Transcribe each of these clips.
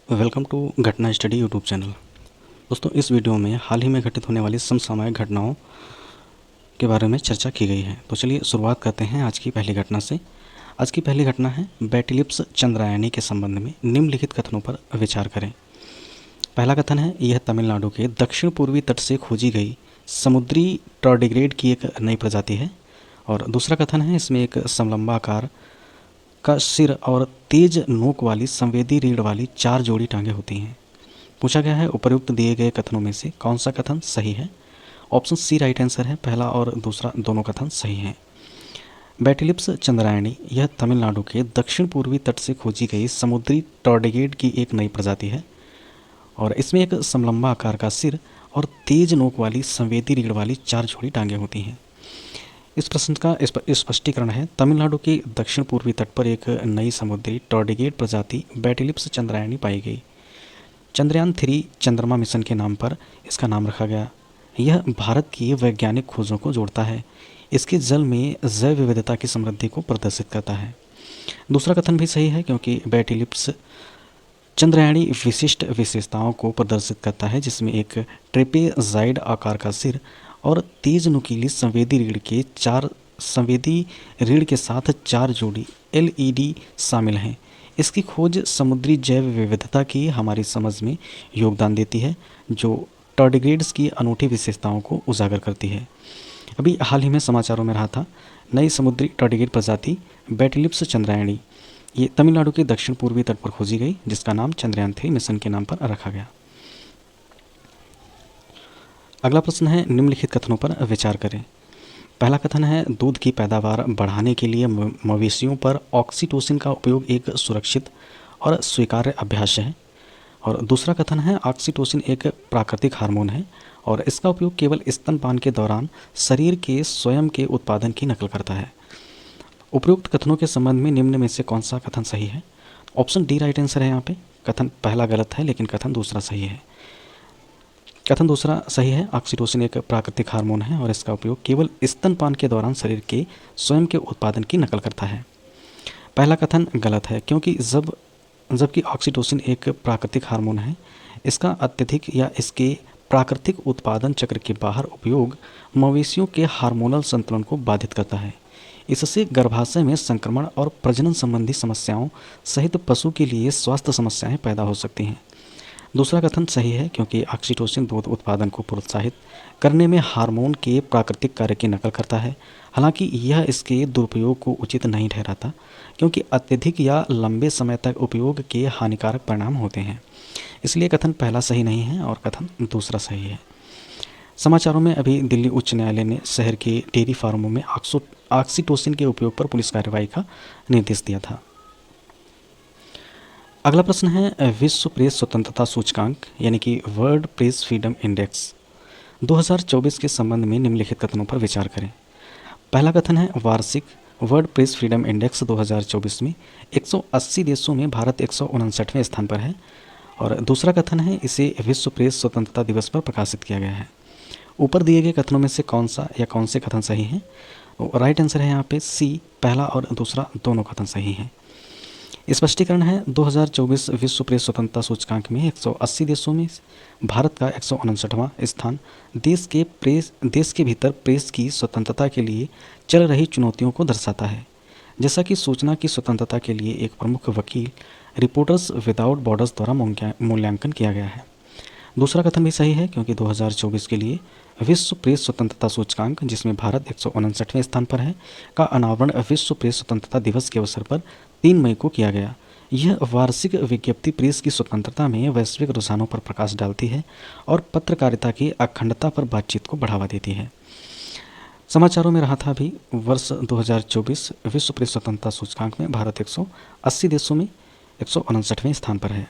Welcome to घटना study YouTube channel. दोस्तों, इस वीडियो में हाल ही में घटित होने वाली समसामयिक घटनाओं के बारे में चर्चा की गई है। तो चलिए शुरुआत करते हैं आज की पहली घटना से। आज की पहली घटना है बैटिलिप्स चंद्रायणी के संबंध में निम्नलिखित कथनों पर विचार करें। पहला कथन है, यह तमिलनाडु के दक्षिण पूर्वी तट से खोजी गई समुद्री टर्डिग्रेड की एक नई प्रजाति है। और दूसरा कथन है, इसमें एक समलंबाकार का सिर और तेज नोक वाली संवेदी रीढ़ वाली 4 जोड़ी टांगें होती हैं। पूछा गया है, उपर्युक्त दिए गए कथनों में से कौन सा कथन सही है। ऑप्शन सी राइट आंसर है। पहला और दूसरा दोनों कथन सही हैं। बैटिलिप्स चंद्रायणी यह तमिलनाडु के दक्षिण पूर्वी तट से खोजी गई समुद्री टर्डिग्रेड की एक नई प्रजाति है और इसमें एक समलंबा आकार का सिर और तेज नोक वाली संवेदी रीढ़ वाली 4 जोड़ी टांगें होती हैं। इस प्रश्न का स्पष्टीकरण है, तमिलनाडु के दक्षिण पूर्वी तट पर एक नई समुद्री टर्डिग्रेड प्रजाति बैटिलिप्स चंद्रायणी पाई गई। चंद्रयान 3 चंद्रमा मिशन के नाम पर इसका नाम रखा गया। यह भारत की वैज्ञानिक खोजों को जोड़ता है। इसके जल में जैव विविधता की समृद्धि को प्रदर्शित करता है। दूसरा कथन भी सही है क्योंकि बैटिलिप्स चंद्रायणी विशिष्ट विशेषताओं को प्रदर्शित करता है, जिसमें एक ट्रेपेजाइड आकार का सिर और तेज नुकीली संवेदी रीढ़ के साथ 4 जोड़ी एलईडी शामिल हैं। इसकी खोज समुद्री जैव विविधता की हमारी समझ में योगदान देती है, जो टर्डिग्रेड्स की अनूठी विशेषताओं को उजागर करती है। अभी हाल ही में समाचारों में रहा था, नई समुद्री टर्डिग्रेड प्रजाति बैटिलिप्स चंद्रायणी ये तमिलनाडु के दक्षिण पूर्वी तट पर खोजी गई, जिसका नाम चंद्रयान 3 मिशन के नाम पर रखा गया। अगला प्रश्न है, निम्नलिखित कथनों पर विचार करें। पहला कथन है, दूध की पैदावार बढ़ाने के लिए मवेशियों पर ऑक्सीटोसिन का उपयोग एक सुरक्षित और स्वीकार्य अभ्यास है। और दूसरा कथन है, ऑक्सीटोसिन एक प्राकृतिक हार्मोन है और इसका उपयोग केवल स्तनपान के दौरान शरीर के स्वयं के उत्पादन की नकल करता है। उपयुक्त कथनों के संबंध में निम्न में से कौन सा कथन सही है। ऑप्शन डी राइट आंसर है। यहाँ पे कथन पहला गलत है लेकिन कथन दूसरा सही है। कथन दूसरा सही है, ऑक्सीटोसिन एक प्राकृतिक हार्मोन है और इसका उपयोग केवल स्तनपान के दौरान शरीर के स्वयं के उत्पादन की नकल करता है। पहला कथन गलत है क्योंकि जबकि ऑक्सीटोसिन एक प्राकृतिक हार्मोन है, इसका अत्यधिक या इसके प्राकृतिक उत्पादन चक्र के बाहर उपयोग मवेशियों के हार्मोनल संतुलन को बाधित करता है। इससे गर्भाशय में संक्रमण और प्रजनन संबंधी समस्याओं सहित पशु के लिए स्वास्थ्य समस्याएं पैदा हो सकती हैं। दूसरा कथन सही है क्योंकि ऑक्सीटोसिन दूध उत्पादन को प्रोत्साहित करने में हार्मोन के प्राकृतिक कार्य की नकल करता है। हालांकि यह इसके दुरुपयोग को उचित नहीं ठहराता क्योंकि अत्यधिक या लंबे समय तक उपयोग के हानिकारक परिणाम होते हैं। इसलिए कथन पहला सही नहीं है और कथन दूसरा सही है। समाचारों में अभी दिल्ली उच्च न्यायालय ने शहर के डेयरी फार्मों में ऑक्सीटोसिन के उपयोग पर पुलिस कार्रवाई का निर्देश दिया था। अगला प्रश्न है, विश्व प्रेस स्वतंत्रता सूचकांक यानी कि वर्ल्ड प्रेस फ्रीडम इंडेक्स 2024 के संबंध में निम्नलिखित कथनों पर विचार करें। पहला कथन है, वार्षिक वर्ल्ड प्रेस फ्रीडम इंडेक्स 2024 में 180 देशों में भारत 159वें स्थान पर है। और दूसरा कथन है, इसे विश्व प्रेस स्वतंत्रता दिवस पर प्रकाशित किया गया है। ऊपर दिए गए कथनों में से कौन सा या कौन से कथन सही हैं। राइट आंसर है यहाँ पे सी, पहला और दूसरा दोनों कथन सही हैं। स्पष्टीकरण है, 2024 विश्व प्रेस स्वतंत्रता सूचकांक में 180 देशों में भारत का 159वां स्थान देश के भीतर प्रेस की स्वतंत्रता के लिए चल रही चुनौतियों को दर्शाता है। जैसा कि सूचना की स्वतंत्रता के लिए एक प्रमुख वकील रिपोर्टर्स विदाउट बॉर्डर्स द्वारा मूल्यांकन किया गया है। दूसरा कथन भी सही है क्योंकि 2024 के लिए विश्व प्रेस स्वतंत्रता सूचकांक, जिसमें भारत 159वें स्थान पर है, का अनावरण विश्व प्रेस स्वतंत्रता दिवस के अवसर पर 3 मई को किया गया। यह वार्षिक विज्ञप्ति प्रेस की स्वतंत्रता में वैश्विक रुझानों पर प्रकाश डालती है और पत्रकारिता की अखंडता पर बातचीत को बढ़ावा देती है। समाचारों में रहा था अभी वर्ष 2024 विश्व प्रेस स्वतंत्रता सूचकांक में भारत 180 देशों में 159वें स्थान पर है।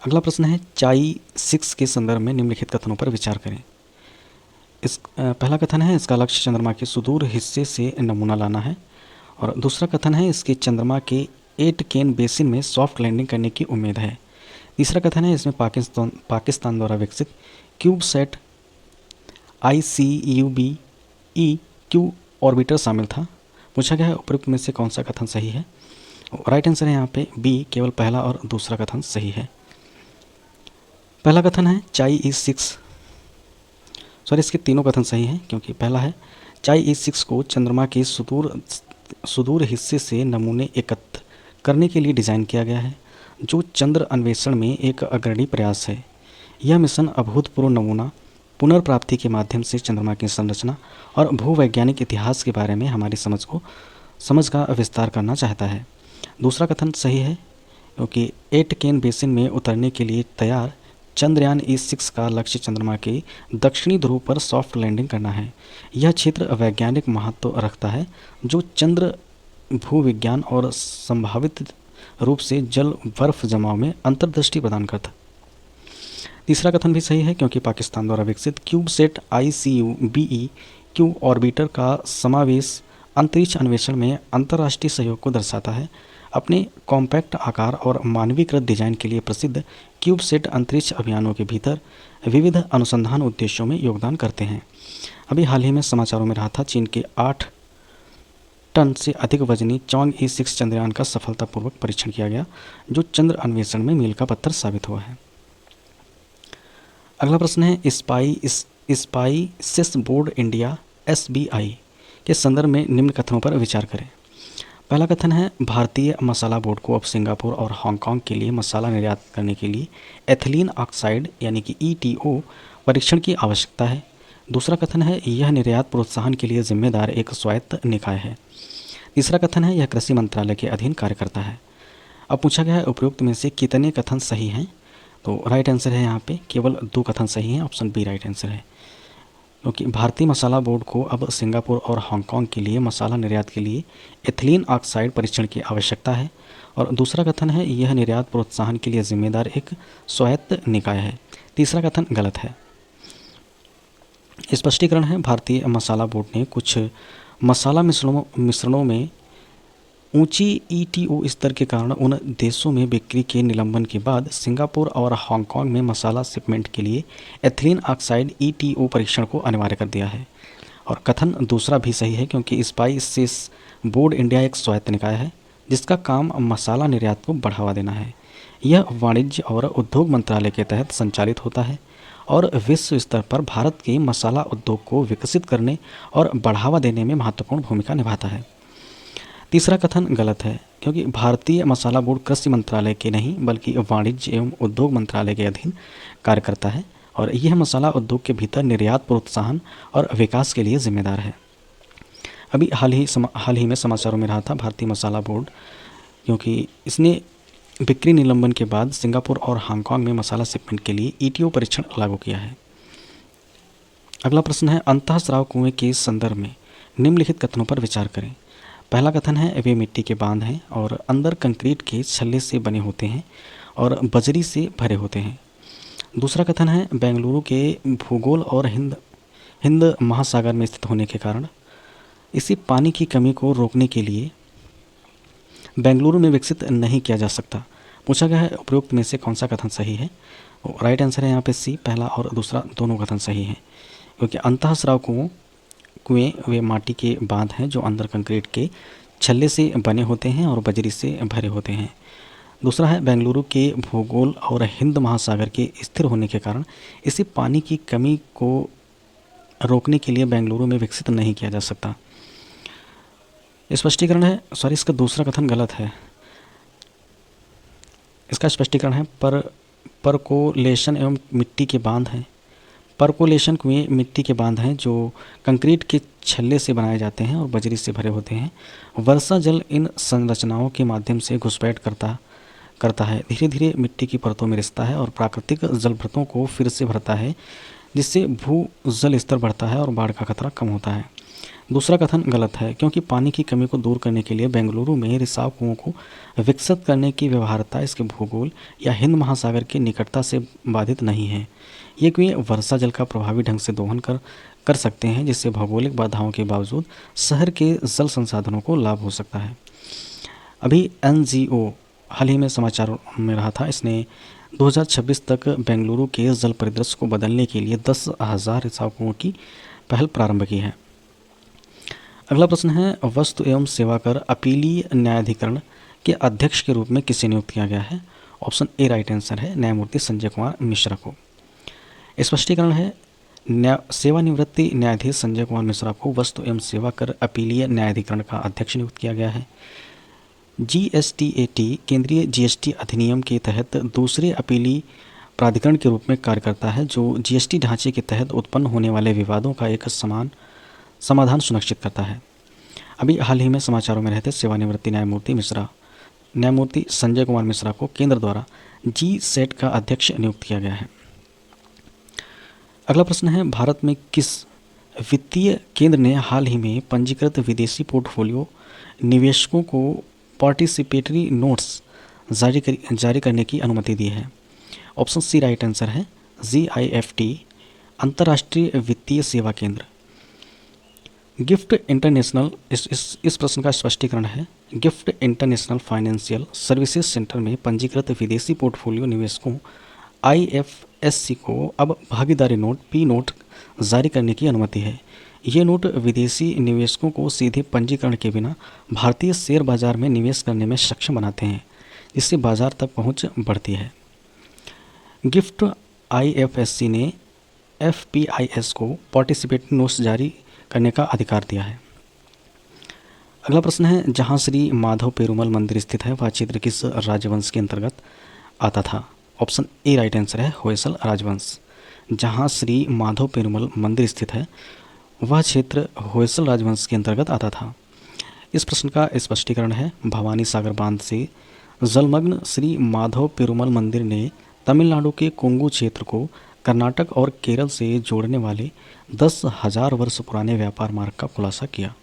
अगला प्रश्न है, चाई 6 के संदर्भ में निम्नलिखित कथनों पर विचार करें। पहला कथन है, इसका लक्ष्य चंद्रमा के सुदूर हिस्से से नमूना लाना है। और दूसरा कथन है, इसके चंद्रमा के एटकेन बेसिन में सॉफ्ट लैंडिंग करने की उम्मीद है। तीसरा कथन है, इसमें पाकिस्तान द्वारा विकसित क्यूबसैट ICUBE क्यू ऑर्बिटर शामिल था। पूछा गया है, उपयुक्त में से कौन सा कथन सही है। राइट आंसर है यहाँ पे बी, केवल पहला और दूसरा कथन सही है। पहला कथन है चाई ई सिक्स, सॉरी इसके तीनों कथन सही हैं, क्योंकि पहला है चाई ई सिक्स को चंद्रमा के सुदूर हिस्से से नमूने एकत्र करने के लिए डिज़ाइन किया गया है, जो चंद्र अन्वेषण में एक अग्रणी प्रयास है। यह मिशन अभूतपूर्व नमूना पुनर्प्राप्ति के माध्यम से चंद्रमा की संरचना और भूवैज्ञानिक इतिहास के बारे में हमारी समझ का विस्तार करना चाहता है। दूसरा कथन सही है, क्योंकि एटकेन बेसिन में उतरने के लिए तैयार चंद्रयान E6 का लक्ष्य चंद्रमा के दक्षिणी ध्रुव पर सॉफ्ट लैंडिंग करना है। यह क्षेत्र वैज्ञानिक महत्व रखता है, जो चंद्र भूविज्ञान और संभावित रूप से जल बर्फ जमाव में अंतर्दृष्टि प्रदान करता। तीसरा कथन भी सही है, क्योंकि पाकिस्तान द्वारा विकसित क्यूबसेट ICU-BE क्यू ऑर्बिटर का समावेश अंतरिक्ष अन्वेषण में अंतर्राष्ट्रीय सहयोग को दर्शाता है। अपने कॉम्पैक्ट आकार और मानवीकृत डिजाइन के लिए प्रसिद्ध क्यूबसेट अंतरिक्ष अभियानों के भीतर विविध अनुसंधान उद्देश्यों में योगदान करते हैं। अभी हाल ही में समाचारों में रहा था, चीन के 8 टन से अधिक वजनी चॉन्ग E6 चंद्रयान का सफलतापूर्वक परीक्षण किया गया, जो चंद्र अन्वेषण में मील का पत्थर साबित हुआ है। अगला प्रश्न है स्पाइसेस बोर्ड इंडिया SBI के संदर्भ में निम्न कथनों पर विचार करें। पहला कथन है भारतीय मसाला बोर्ड को अब सिंगापुर और हांगकांग के लिए मसाला निर्यात करने के लिए एथिलीन ऑक्साइड यानी कि ETO परीक्षण की आवश्यकता है। दूसरा कथन है यह निर्यात प्रोत्साहन के लिए जिम्मेदार एक स्वायत्त निकाय है। तीसरा कथन है यह कृषि मंत्रालय के अधीन कार्य करता है। अब पूछा गया है उपरोक्त में से कितने कथन सही हैं, तो राइट आंसर है यहाँ पे केवल 2 कथन सही हैं, ऑप्शन बी राइट आंसर है, क्योंकि भारतीय मसाला बोर्ड को अब सिंगापुर और हांगकांग के लिए मसाला निर्यात के लिए एथिलीन ऑक्साइड परीक्षण की आवश्यकता है। और दूसरा कथन है यह निर्यात प्रोत्साहन के लिए जिम्मेदार एक स्वायत्त निकाय है। तीसरा कथन गलत है। स्पष्टीकरण है भारतीय मसाला बोर्ड ने कुछ मसाला मिश्रणों में ऊंची ETO स्तर के कारण उन देशों में बिक्री के निलंबन के बाद सिंगापुर और हांगकांग में मसाला शिपमेंट के लिए एथिलीन ऑक्साइड ETO परीक्षण को अनिवार्य कर दिया है। और कथन दूसरा भी सही है, क्योंकि स्पाइसेस बोर्ड इंडिया एक स्वायत्त निकाय है जिसका काम मसाला निर्यात को बढ़ावा देना है। यह वाणिज्य और उद्योग मंत्रालय के तहत संचालित होता है और विश्व स्तर पर भारत के मसाला उद्योग को विकसित करने और बढ़ावा देने में महत्वपूर्ण भूमिका निभाता है। तीसरा कथन गलत है, क्योंकि भारतीय मसाला बोर्ड कृषि मंत्रालय के नहीं बल्कि वाणिज्य एवं उद्योग मंत्रालय के अधीन कार्य करता है और यह मसाला उद्योग के भीतर निर्यात प्रोत्साहन और विकास के लिए जिम्मेदार है। अभी हाल ही में समाचारों में रहा था भारतीय मसाला बोर्ड, क्योंकि इसने बिक्री निलंबन के बाद सिंगापुर और हांगकांग में मसाला शिपमेंट के लिए ETO परीक्षण लागू किया है। अगला प्रश्न है अंतःस्राव कुएं के संदर्भ में निम्नलिखित कथनों पर विचार करें। पहला कथन है वे मिट्टी के बांध हैं और अंदर कंक्रीट के छल्ले से बने होते हैं और बजरी से भरे होते हैं। दूसरा कथन है बेंगलुरु के भूगोल और हिंद महासागर में स्थित होने के कारण इसी पानी की कमी को रोकने के लिए बेंगलुरु में विकसित नहीं किया जा सकता। पूछा गया है उपरोक्त में से कौन सा कथन सही है। राइट आंसर है यहाँ पे सी, पहला और दूसरा दोनों कथन सही हैं, क्योंकि अंतःस्राव कुएं वे माटी के बांध हैं जो अंदर कंक्रीट के छल्ले से बने होते हैं और बजरी से भरे होते हैं। दूसरा है बेंगलुरु के भूगोल और हिंद महासागर के स्थिर होने के कारण इसी पानी की कमी को रोकने के लिए बेंगलुरु में विकसित नहीं किया जा सकता। स्पष्टीकरण है, सॉरी इसका दूसरा कथन गलत है। इसका स्पष्टीकरण है परकोलेशन एवं मिट्टी के बांध हैं। परकोलेशन कुएं मिट्टी के बांध हैं जो कंक्रीट के छल्ले से बनाए जाते हैं और बजरी से भरे होते हैं। वर्षा जल इन संरचनाओं के माध्यम से घुसपैठ करता है, धीरे धीरे मिट्टी की परतों में रिसता है और प्राकृतिक जलभृतों को फिर से भरता है, जिससे भू जल स्तर बढ़ता है और बाढ़ का खतरा कम होता है। दूसरा कथन गलत है, क्योंकि पानी की कमी को दूर करने के लिए बेंगलुरु में रिसाव कुओं को विकसित करने की व्यवहार्यता इसके भूगोल या हिंद महासागर की निकटता से बाधित नहीं है। ये कुएं वर्षा जल का प्रभावी ढंग से दोहन कर सकते हैं, जिससे भौगोलिक बाधाओं के बावजूद शहर के जल संसाधनों को लाभ हो सकता है। अभी NGO हाल ही में समाचारों में रहा था, इसने 2026 तक बेंगलुरु के जल परिदृश्य को बदलने के लिए 10,000 रिसाव कुओं की पहल प्रारंभ की है। अगला प्रश्न है वस्तु एवं सेवा कर अपीलीय न्यायाधिकरण के अध्यक्ष के रूप में किसे नियुक्त किया गया है? ऑप्शन ए राइट आंसर है, न्यायमूर्ति संजय कुमार मिश्रा को। स्पष्टीकरण है, सेवानिवृत्ति न्यायाधीश संजय कुमार मिश्रा को वस्तु एवं सेवा कर अपीलीय न्यायाधिकरण का अध्यक्ष नियुक्त किया गया है। GSTAT केंद्रीय GST अधिनियम के तहत दूसरे अपीली प्राधिकरण के रूप में कार्य करता है, जो GST ढांचे के तहत उत्पन्न होने वाले विवादों का एक समान समाधान सुनिश्चित करता है। अभी हाल ही में समाचारों में रहते सेवानिवृत्ति न्यायमूर्ति संजय कुमार मिश्रा को केंद्र द्वारा GSET का अध्यक्ष नियुक्त किया गया है। अगला प्रश्न है, भारत में किस वित्तीय केंद्र ने हाल ही में पंजीकृत विदेशी पोर्टफोलियो निवेशकों को पार्टिसिपेटरी नोट्स जारी करने की अनुमति दी है? ऑप्शन सी राइट आंसर है, GIFT अंतर्राष्ट्रीय वित्तीय सेवा केंद्र। गिफ्ट इंटरनेशनल, इस प्रश्न का स्पष्टीकरण है, gift international financial services centre में पंजीकृत विदेशी पोर्टफोलियो निवेशकों IFSC को अब भागीदारी नोट P नोट जारी करने की अनुमति है। ये नोट विदेशी निवेशकों को सीधे पंजीकरण के बिना भारतीय शेयर बाजार में निवेश करने में सक्षम बनाते हैं, जिससे बाजार तक पहुंच बढ़ती है। गिफ्ट IFSC ने FPIS को पार्टिसिपेटरी नोट्स जारी करने का अधिकार दिया है। अगला प्रश्न है, जहां श्री माधव पेरुमल मंदिर स्थित है वह क्षेत्र किस राजवंश के अंतर्गत आता था? ऑप्शन ए राइट आंसर है, होयसल राजवंश। जहां श्री माधव पेरुमल मंदिर स्थित है वह क्षेत्र होयसल राजवंश के अंतर्गत आता था। इस प्रश्न का स्पष्टीकरण है, भवानी सागर बांध से जलमग्न श्री माधव पेरुमल मंदिर ने तमिलनाडु के कोंगू क्षेत्र को कर्नाटक और केरल से जोड़ने वाले 10,000 वर्ष पुराने व्यापार मार्ग का खुलासा किया।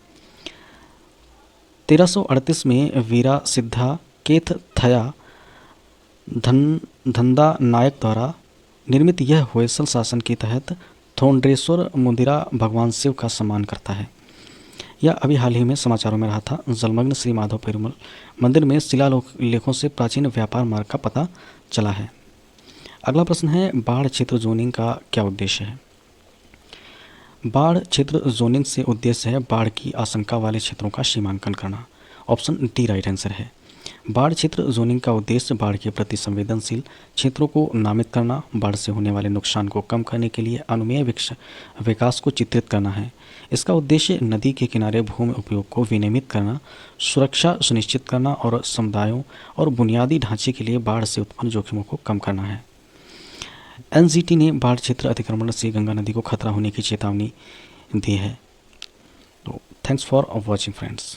1338 में वीरा सिद्धा केथथया धंदा नायक द्वारा निर्मित यह होयसल शासन के तहत थोंड्रेश्वर मुदिरा भगवान शिव का सम्मान करता है। यह अभी हाल ही में समाचारों में रहा था। जलमग्न श्री माधव पेरुमल मंदिर में शिलालेखों से प्राचीन व्यापार मार्ग का पता चला है। अगला प्रश्न है, बाढ़ क्षेत्र जोनिंग का क्या उद्देश्य है? बाढ़ क्षेत्र जोनिंग से उद्देश्य है बाढ़ की आशंका वाले क्षेत्रों का सीमांकन करना। ऑप्शन डी राइट आंसर है। बाढ़ क्षेत्र जोनिंग का उद्देश्य बाढ़ के प्रति संवेदनशील क्षेत्रों को नामित करना, बाढ़ से होने वाले नुकसान को कम करने के लिए अनुमेय विकास को चित्रित करना है। इसका उद्देश्य नदी के किनारे भूमि उपयोग को विनियमित करना, सुरक्षा सुनिश्चित करना और समुदायों और बुनियादी ढांचे के लिए बाढ़ से उत्पन्न जोखिमों को कम करना है। NGT ने बाढ़ क्षेत्र अतिक्रमण से गंगा नदी को खतरा होने की चेतावनी दी है। तो थैंक्स फॉर वॉचिंग फ्रेंड्स।